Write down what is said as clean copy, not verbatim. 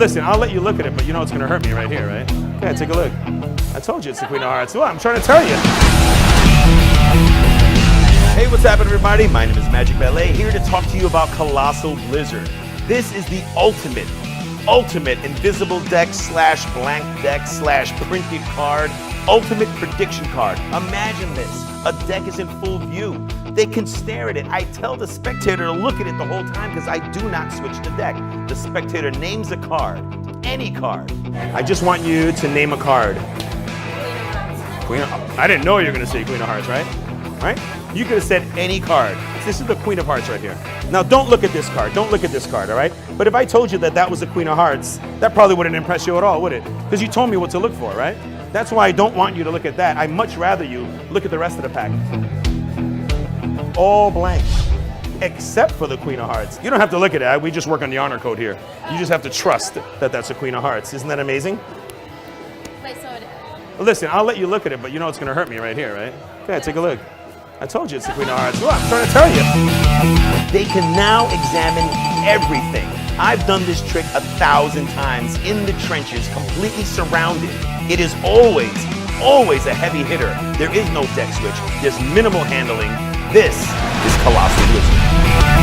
Listen, I'll let you look at it, but you know it's gonna hurt me right here, right? Okay, take a look. I told you it's the Queen of Hearts. Well, I'm trying to tell you. Hey, what's happening, everybody? My name is Magick Balay, here to talk to you about Colossal Blizzard. This is the ultimate invisible deck slash blank deck slash printed card, ultimate prediction card. Imagine this, a deck is in full view. They can stare at it. I tell the spectator to look at it the whole time because I do not switch the deck. The spectator names a card, any card. I just want you to name a card. I didn't know you were gonna say Queen of Hearts, right? Right? You could have said any card. This is the Queen of Hearts right here. Now don't look at this card, don't look at this card, all right? But if I told you that that was the Queen of Hearts, that probably wouldn't impress you at all, would it? Because you told me what to look for, right? That's why I don't want you to look at that. I'd much rather you look at the rest of the pack. All blank, except for the Queen of Hearts. You don't have to look at it, we just work on the honor code here. You just have to trust that that's the Queen of Hearts. Isn't that amazing? Listen, I'll let you look at it, but you know it's gonna hurt me right here, right? Okay, take a look. I told you it's the Queen of Hearts. Well, I'm trying to tell you. They can now examine everything. I've done this trick 1,000 times in the trenches, completely surrounded. It is always a heavy hitter. There is no deck switch. There's minimal handling. This is Colossal Blizzard.